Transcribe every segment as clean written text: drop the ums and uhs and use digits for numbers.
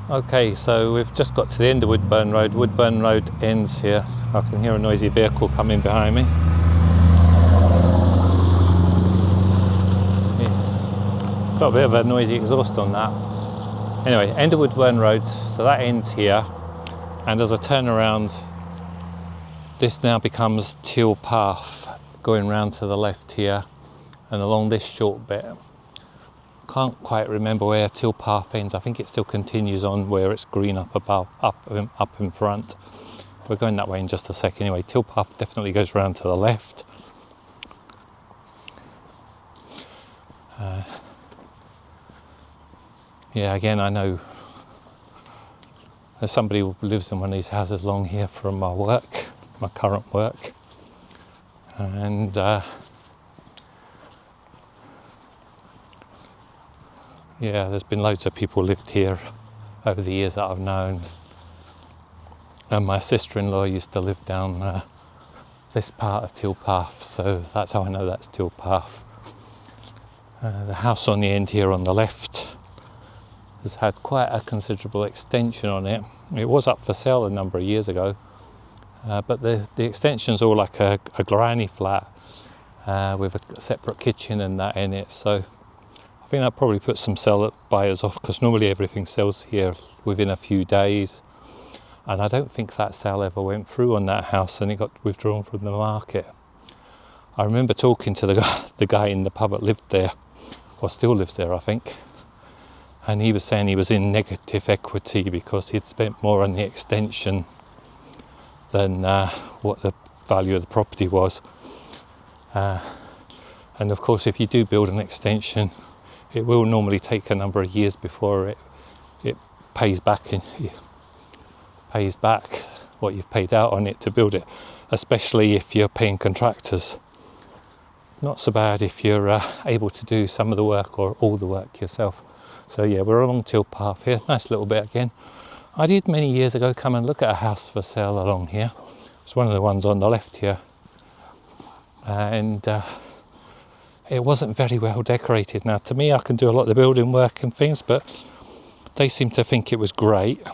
Okay, so we've just got to the end of Woodburn Road. Woodburn Road ends here. I can hear a noisy vehicle coming behind me. Yeah. Got a bit of a noisy exhaust on that. Anyway, end of Woodburn Road, so that ends here. And as I turn around, this now becomes Teal Path, going round to the left here and along this short bit. Can't quite remember where Teal Path ends. I think it still continues on where it's green up above, up in front. We're going that way in just a sec anyway. Teal Path definitely goes round to the left. Yeah, again, I know there's somebody who lives in one of these houses along here from my work, my current work. And yeah, there's been loads of people lived here over the years that I've known. And my sister-in-law used to live down this part of Teal Path, so that's how I know that's Teal Path. The house on the end here on the left has had quite a considerable extension on it. It was up for sale a number of years ago, but the extension's all like a granny flat with a separate kitchen and that in it, so I think that probably puts some buyers off, because normally everything sells here within a few days, and I don't think that sale ever went through on that house and it got withdrawn from the market. I remember talking to the guy in the pub that lived there, or still lives there I think, and he was saying he was in negative equity because he'd spent more on the extension than what the value of the property was. And of course, if you do build an extension, it will normally take a number of years before it pays back what you've paid out on it to build it, especially if you're paying contractors. Not so bad if you're able to do some of the work or all the work yourself. So yeah, we're along Teal Path here. Nice little bit again. I did many years ago come and look at a house for sale along here. It's one of the ones on the left here. And it wasn't very well decorated. Now, to me, I can do a lot of the building work and things, but they seem to think it was great.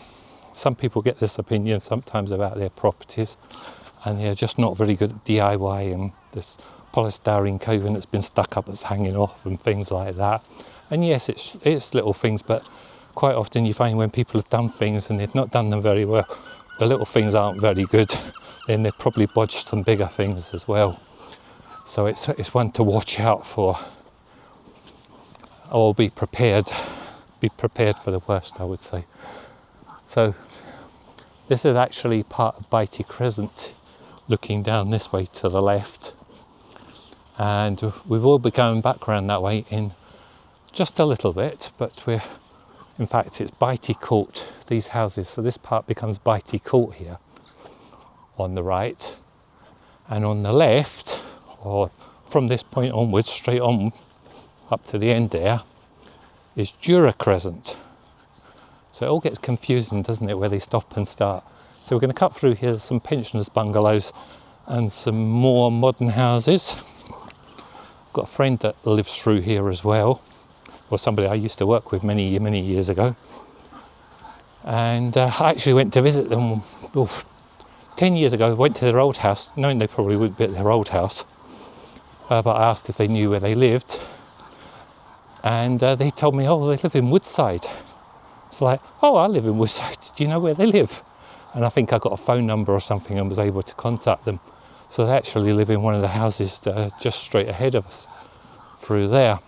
Some people get this opinion sometimes about their properties, and they're just not very good at DIY, and this polystyrene coving that's been stuck up that's hanging off and things like that. And yes, it's little things, but quite often you find when people have done things and they've not done them very well, the little things aren't very good, then they've probably bodged some bigger things as well. So it's one to watch out for, or be prepared for the worst, I would say. So this is actually part of Bitey Crescent, looking down this way to the left, and we've all been going back around that way in just a little bit, but in fact it's Bitey Court, these houses, so this part becomes Bitey Court here on the right, and on the left, or from this point onwards, straight on up to the end there, is Jura Crescent. So it all gets confusing, doesn't it, where they stop and start. So we're going to cut through here some pensioners' bungalows and some more modern houses. I've got a friend that lives through here as well, or somebody I used to work with many years ago. And I actually went to visit them 10 years ago. I went to their old house, knowing they probably wouldn't be at their old house. But I asked if they knew where they lived. And they told me, oh, they live in Woodside. It's like, oh, I live in Woodside. Do you know where they live? And I think I got a phone number or something and was able to contact them. So they actually live in one of the houses just straight ahead of us through there.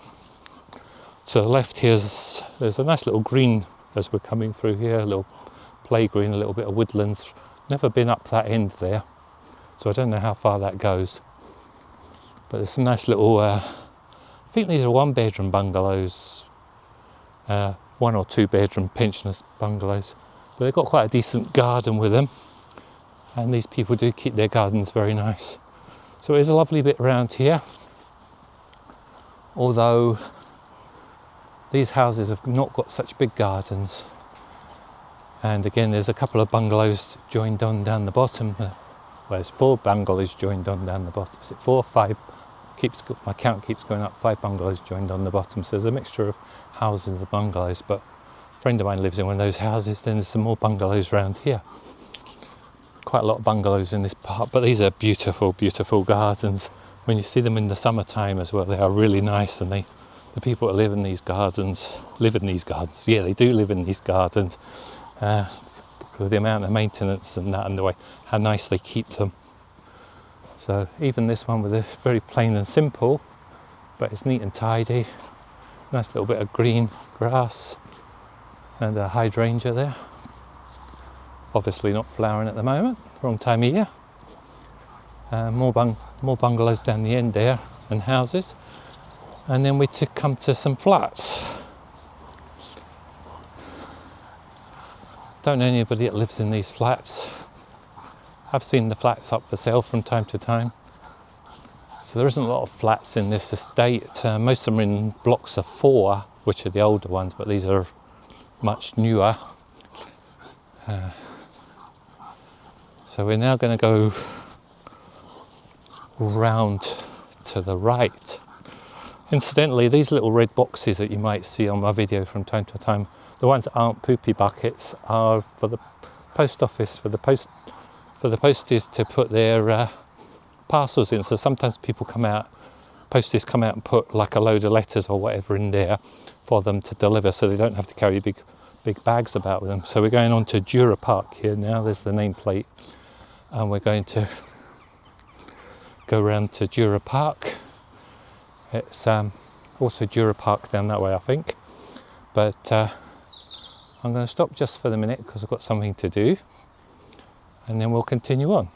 To the left here, there's a nice little green as we're coming through here, a little play green, a little bit of woodlands. Never been up that end there, so I don't know how far that goes. But there's some nice little, I think these are 1-bedroom bungalows, 1 or 2-bedroom pensioners bungalows. But they've got quite a decent garden with them, and these people do keep their gardens very nice. So it is a lovely bit around here, although these houses have not got such big gardens. And again, there's a couple of bungalows joined on down the bottom. Well, there's 4 bungalows joined on down the bottom. Is it 4 or 5? My count keeps going up. 5 bungalows joined on the bottom. So there's a mixture of houses and bungalows, but friend of mine lives in one of those houses. Then there's some more bungalows around here. Quite a lot of bungalows in this part, but these are beautiful, beautiful gardens. When you see them in the summertime as well, they are really nice, and the people that live in these gardens, yeah, they do live in these gardens, because of the amount of maintenance and that, and the way, how nice they keep them. So even this one with this very plain and simple, but it's neat and tidy. Nice little bit of green grass and a hydrangea there. Obviously not flowering at the moment, wrong time of year. More bungalows down the end there and houses. And then we come to some flats. Don't know anybody that lives in these flats. I've seen the flats up for sale from time to time. So there isn't a lot of flats in this estate. Most of them are in blocks of 4, which are the older ones, but these are much newer. So we're now going to go round to the right. Incidentally, these little red boxes that you might see on my video from time to time, the ones that aren't poopy buckets, are for the post office, for the posties to put their parcels in. So sometimes posties come out and put like a load of letters or whatever in there for them to deliver, so they don't have to carry big bags about with them. So we're going on to Jura Park here now. There's the nameplate, and we're going to go round to Jura Park. It's also Jura Park down that way, I think, but I'm going to stop just for the minute because I've got something to do, and then we'll continue on.